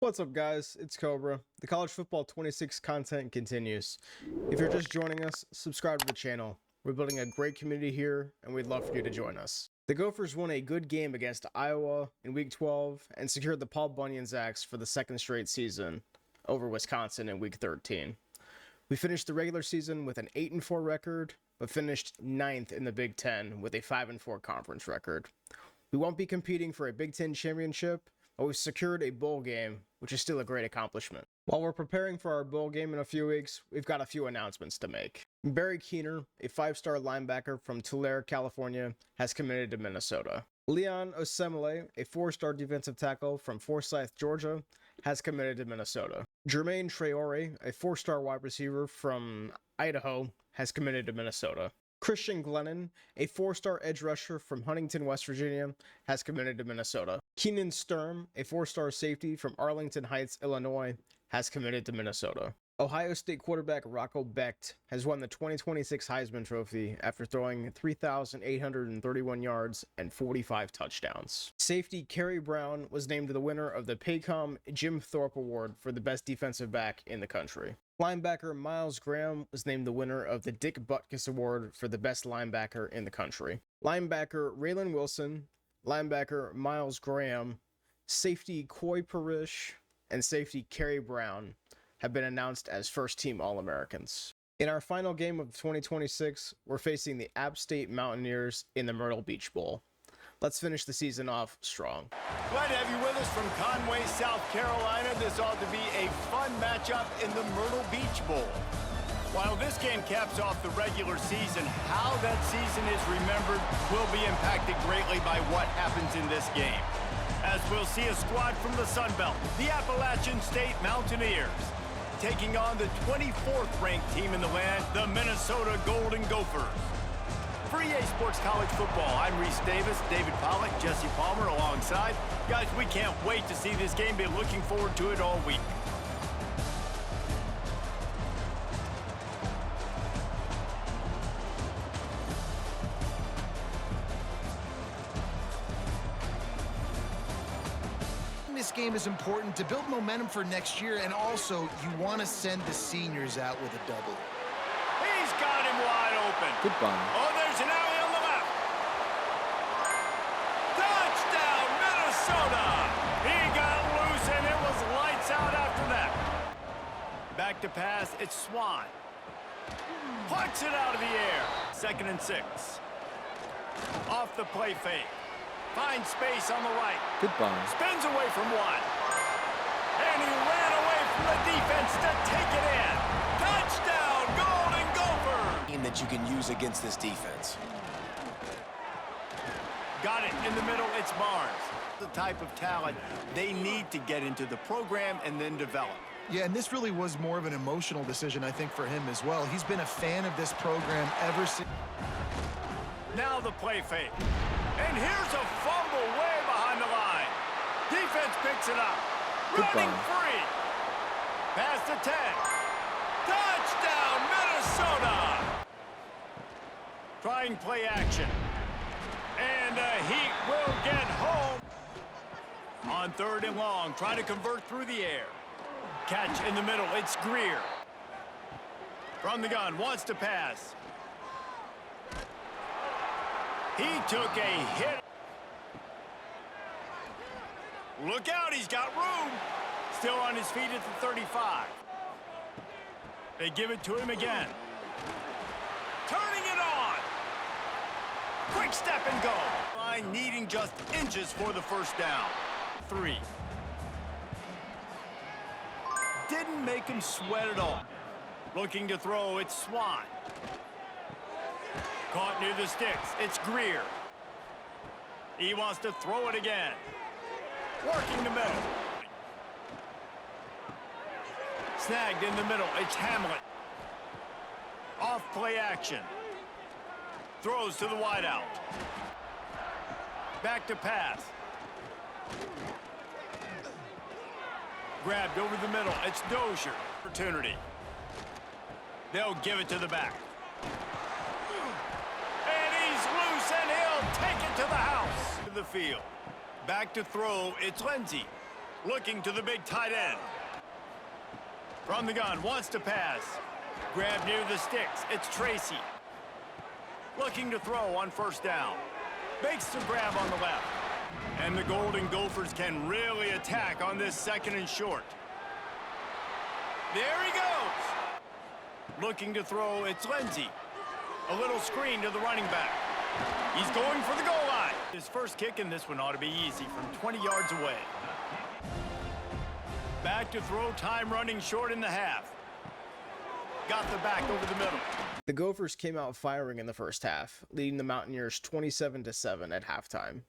What's up, guys? It's Cobra. The College Football 26 content continues. If you're just joining us, subscribe to the channel. We're building a great community here, and we'd love for you to join us. The Gophers won a good game against Iowa in Week 12 and secured the Paul Bunyan's Axe for the second straight season over Wisconsin in Week 13. We finished the regular season with an 8-4 record, but finished 9th in the Big Ten with a 5-4 conference record. We won't be competing for a Big Ten championship, but we've secured a bowl game, which is still a great accomplishment. While we're preparing for our bowl game in a few weeks, we've got a few announcements to make. Barry Keener, a 5-star linebacker from Tulare, California, has committed to Minnesota. Leon Osemele, a 4-star defensive tackle from Forsyth, Georgia, has committed to Minnesota. Jermaine Traore, a 4-star wide receiver from Idaho, has committed to Minnesota. Christian Glennon, a 4-star edge rusher from Huntington, West Virginia, has committed to Minnesota. Keenan Sturm, a 4-star safety from Arlington Heights, Illinois, has committed to Minnesota. Ohio State quarterback Rocco Becht has won the 2026 Heisman Trophy after throwing 3,831 yards and 45 touchdowns. Safety Kerry Brown was named the winner of the Paycom Jim Thorpe Award for the best defensive back in the country. Linebacker Miles Graham was named the winner of the Dick Butkus Award for the best linebacker in the country. Linebacker Raylan Wilson, linebacker Miles Graham, safety Coy Parish, and safety Kerry Brown have been announced as first-team All-Americans. In our final game of 2026, we're facing the App State Mountaineers in the Myrtle Beach Bowl. Let's finish the season off strong. Glad to have you with us from Conway, South Carolina. This ought to be a fun matchup in the Myrtle Beach Bowl. While this game caps off the regular season, how that season is remembered will be impacted greatly by what happens in this game. As we'll see a squad from the Sun Belt, the Appalachian State Mountaineers, taking on the 24th ranked team in the land, the Minnesota Golden Gophers. For EA Sports College Football, I'm Reese Davis, David Pollack, Jesse Palmer alongside. Guys, we can't wait to see this game. Be looking forward to it all week. This game is important to build momentum for next year, and also you want to send the seniors out with a double. He's got him wide open. Goodbye. Oh, there's an alley on the left. Touchdown, Minnesota! He got loose, and it was lights out after that. Back to pass, it's Swan. Plucks it out of the air. 2nd and 6. Off the play fake. Finds space on the right. Goodbye. Spins away from one. And he ran away from the defense to take it in. Touchdown, Golden Gophers! Team that you can use against this defense. Got it in the middle, it's Barnes. The type of talent they need to get into the program and then develop. Yeah, and this really was more of an emotional decision, I think, for him as well. He's been a fan of this program ever since. Now the play fake. And here's a fumble way behind the line. Defense picks it up. Running free. Pass to 10. Touchdown, Minnesota! Trying play action. And the Heat will get home. On 3rd and long, trying to convert through the air. Catch in the middle, it's Greer. From the gun, wants to pass. He took a hit. Look out, he's got room. Still on his feet at the 35. They give it to him again. Turning it on. Quick step and go. Line needing just inches for the first down. 3. Didn't make him sweat at all. Looking to throw, it's Swan. Caught near the sticks, it's Greer. He wants to throw it again. Working the middle. Snagged in the middle, it's Hamlet. Off play action. Throws to the wideout. Back to pass. Grabbed over the middle, it's Dozier. Opportunity. They'll give it to the back. And he's loose, and he'll take it to the house. To the field. Back to throw, it's Lindsey. Looking to the big tight end. From the gun, wants to pass. Grab near the sticks. It's Tracy. Looking to throw on first down. Makes the grab on the left. And the Golden Gophers can really attack on this second and short. There he goes. Looking to throw, it's Lindsey. A little screen to the running back. He's going for the goal line. His first kick in this one ought to be easy from 20 yards away. Back to throw, time running short in the half. Got the back over the middle. The Gophers came out firing in the first half, leading the Mountaineers 27-7 at halftime.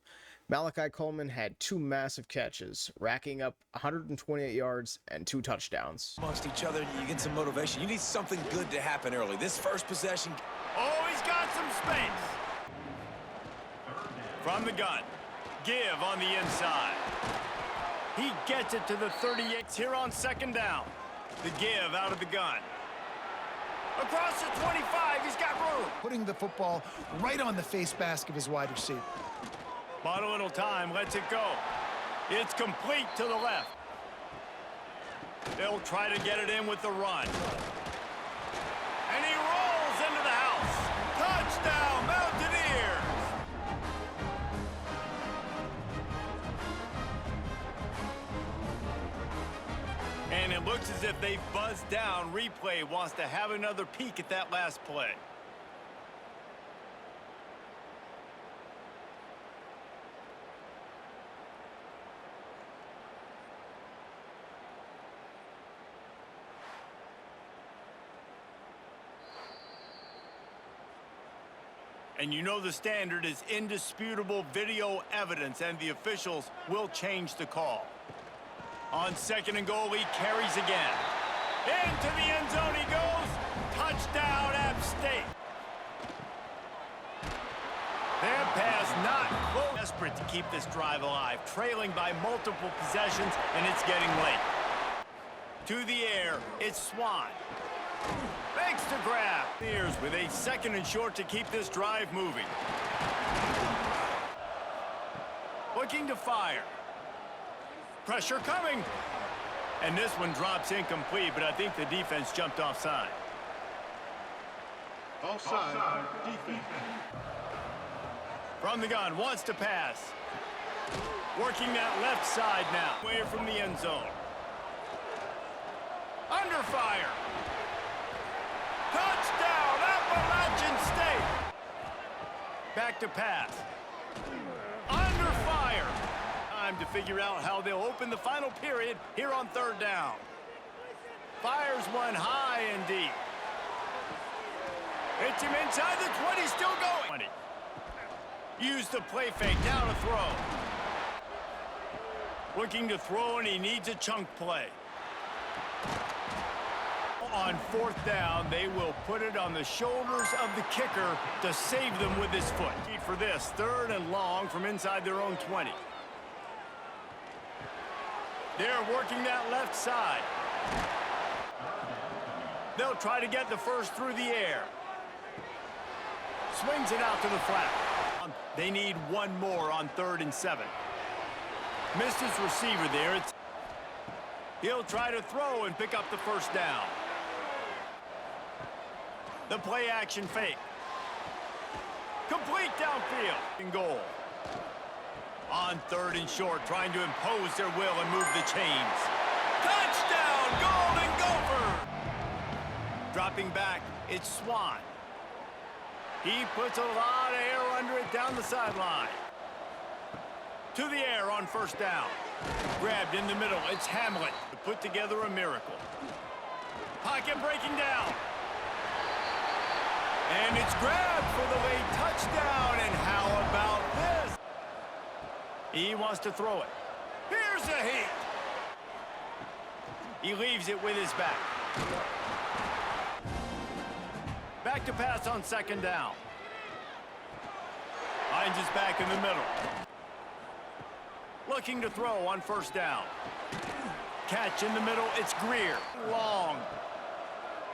Malachi Coleman had 2 massive catches, racking up 128 yards and 2 touchdowns. Amongst each other, you get some motivation. You need something good to happen early. This first possession. Oh, he's got some space. From the gun. Give on the inside. He gets it to the 38 here on second down. The give out of the gun. Across the 25, he's got room. Putting the football right on the face mask of his wide receiver. Bought a little time, lets it go. It's complete to the left. They'll try to get it in with the run. And he rolls into the house. Touchdown, Mountaineers! And it looks as if they've buzzed down. Replay wants to have another peek at that last play. And you know the standard is indisputable video evidence, and the officials will change the call. On second and goal, he carries again. Into the end zone he goes. Touchdown, App State. Their pass not close. Desperate to keep this drive alive, trailing by multiple possessions, and it's getting late. To the air, it's Swan. Makes the grab. Here's with a second and short to keep this drive moving. Looking to fire. Pressure coming. And this one drops incomplete, but I think the defense jumped offside. Offside, defense. From the gun, wants to pass. Working that left side now. Away from the end zone. Under fire. Touchdown, Appalachian State. Back to pass. Under fire. Time to figure out how they'll open the final period here on third down. Fires one high and deep. Hits him inside the 20, still going. 20. Use the play fake, now to throw. Looking to throw, and he needs a chunk play. On fourth down, they will put it on the shoulders of the kicker to save them with his foot. For this, third and long from inside their own 20. They're working that left side. They'll try to get the first through the air. Swings it out to the flat. They need one more on 3rd and 7. Missed his receiver there. He'll try to throw and pick up the first down. The play action fake. Complete downfield. And goal. On 3rd and short, trying to impose their will and move the chains. Touchdown, Golden Gopher! Dropping back, it's Swan. He puts a lot of air under it down the sideline. To the air on first down. Grabbed in the middle, it's Hamlet to put together a miracle. Pocket breaking down. And it's grabbed for the late touchdown, and how about this? He wants to throw it. Here's a hit. He leaves it with his back. Back to pass on second down. Finds his back in the middle. Looking to throw on first down. Catch in the middle, it's Greer. Long.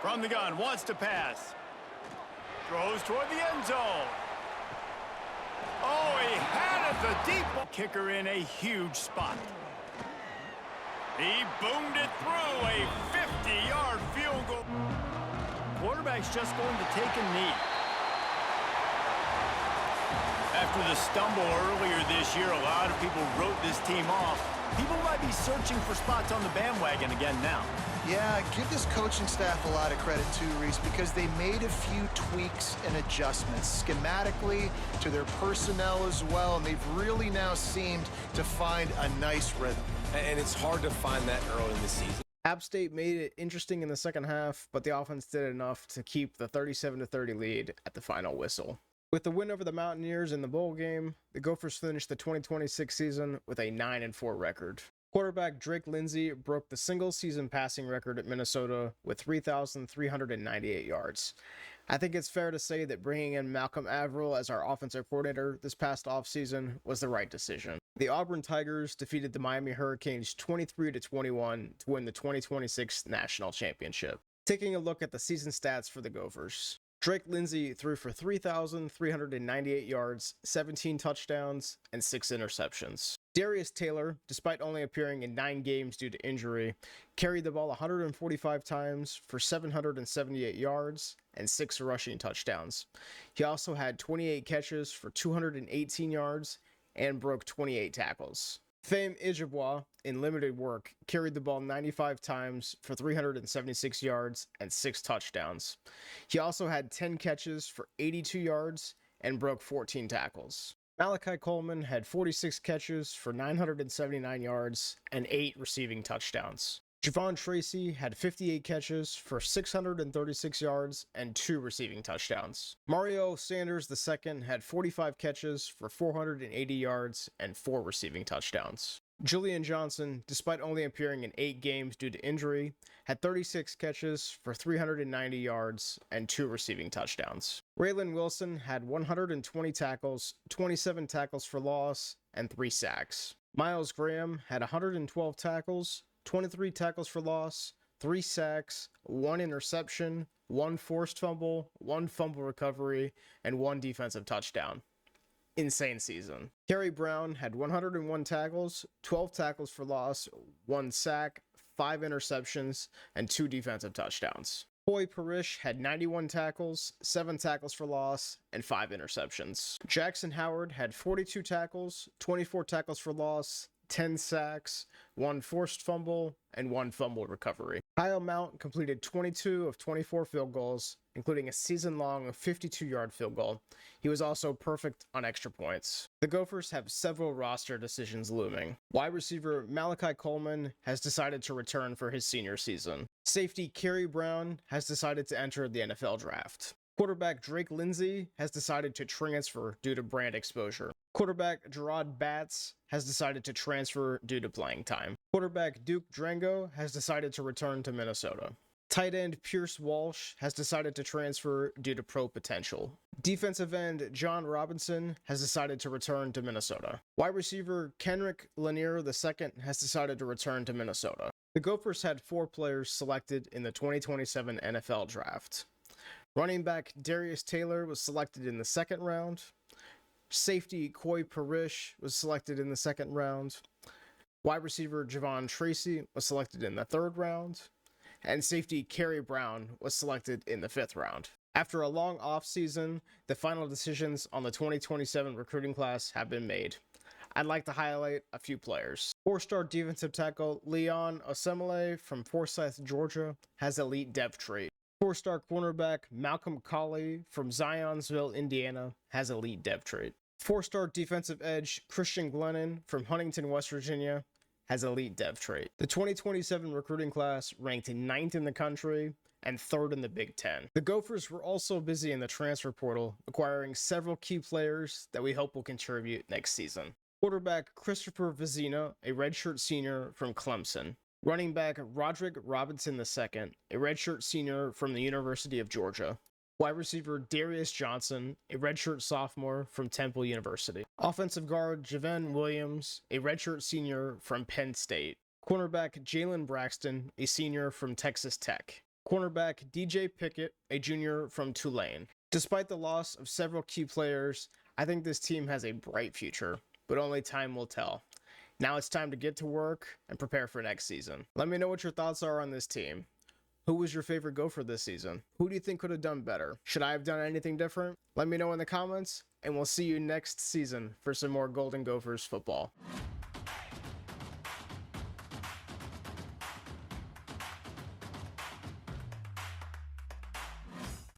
From the gun, wants to pass. Throws toward the end zone. Oh, he had it, the deep kicker in a huge spot. He boomed it through a 50-yard field goal. Quarterback's just going to take a knee. After the stumble earlier this year, a lot of people wrote this team off. People might be searching for spots on the bandwagon again now. Yeah, give this coaching staff a lot of credit too, Reese, because they made a few tweaks and adjustments schematically to their personnel as well, and they've really now seemed to find a nice rhythm. And it's hard to find that early in the season. App State made it interesting in the second half, but the offense did enough to keep the 37-30 lead at the final whistle. With the win over the Mountaineers in the bowl game, the Gophers finished the 2026 season with a 9-4 record. Quarterback Drake Lindsey broke the single-season passing record at Minnesota with 3,398 yards. I think it's fair to say that bringing in Malcolm Averill as our offensive coordinator this past offseason was the right decision. The Auburn Tigers defeated the Miami Hurricanes 23-21 to win the 2026 national championship. Taking a look at the season stats for the Gophers. Drake Lindsey threw for 3,398 yards, 17 touchdowns, and 6 interceptions. Darius Taylor, despite only appearing in 9 games due to injury, carried the ball 145 times for 778 yards and 6 rushing touchdowns. He also had 28 catches for 218 yards and broke 28 tackles. Fame Ijibwa, in limited work, carried the ball 95 times for 376 yards and 6 touchdowns. He also had 10 catches for 82 yards and broke 14 tackles. Malachi Coleman had 46 catches for 979 yards and 8 receiving touchdowns. Javon Tracy had 58 catches for 636 yards and 2 receiving touchdowns. Mario Sanders II had 45 catches for 480 yards and 4 receiving touchdowns. Julian Johnson, despite only appearing in 8 games due to injury, had 36 catches for 390 yards and 2 receiving touchdowns. Raylan Wilson had 120 tackles, 27 tackles for loss, and 3 sacks. Miles Graham had 112 tackles, 23 tackles for loss, 3 sacks, 1 interception, 1 forced fumble, 1 fumble recovery, and 1 defensive touchdown. Insane season. Kerry Brown had 101 tackles, 12 tackles for loss, 1 sack, 5 interceptions, and 2 defensive touchdowns. Koi Parish had 91 tackles, 7 tackles for loss, and 5 interceptions. Jackson Howard had 42 tackles, 24 tackles for loss, 10 sacks, 1 forced fumble, and 1 fumble recovery. Kyle Mount completed 22 of 24 field goals, including a season-long 52-yard field goal. He was also perfect on extra points. The Gophers have several roster decisions looming. Wide receiver Malachi Coleman has decided to return for his senior season. Safety Kerry Brown has decided to enter the NFL draft. Quarterback Drake Lindsey has decided to transfer due to brand exposure. Quarterback Gerard Batts has decided to transfer due to playing time. Quarterback Duke Drango has decided to return to Minnesota. Tight end Pierce Walsh has decided to transfer due to pro potential. Defensive end John Robinson has decided to return to Minnesota. Wide receiver Kenrick Lanier II has decided to return to Minnesota. The Gophers had 4 players selected in the 2027 NFL Draft. Running back Darius Taylor was selected in the 2nd round. Safety Koi Parish was selected in the 2nd round. Wide receiver Javon Tracy was selected in the 3rd round. And safety Kerry Brown was selected in the 5th round. After a long offseason, the final decisions on the 2027 recruiting class have been made. I'd like to highlight a few players. 4-star defensive tackle Leon Osemele from Forsyth, Georgia, has elite depth trait. 4-star cornerback Malcolm Colley from Zionsville, Indiana, has elite depth trait. 4-star defensive edge Christian Glennon from Huntington, West Virginia, has elite depth trait. The 2027 recruiting class ranked 9th in the country and 3rd in the Big Ten. The Gophers were also busy in the transfer portal, acquiring several key players that we hope will contribute next season. Quarterback Christopher Vizina, a redshirt senior from Clemson. Running back Roderick Robinson II, a redshirt senior from the University of Georgia. Wide receiver Darius Johnson, a redshirt sophomore from Temple University. Offensive guard Javen Williams, a redshirt senior from Penn State. Cornerback Jalen Braxton, a senior from Texas Tech. Cornerback DJ Pickett, a junior from Tulane. Despite the loss of several key players, I think this team has a bright future, but only time will tell. Now it's time to get to work and prepare for next season. Let me know what your thoughts are on this team. Who was your favorite Gopher this season? Who do you think could have done better? Should I have done anything different? Let me know in the comments, and we'll see you next season for some more Golden Gophers football.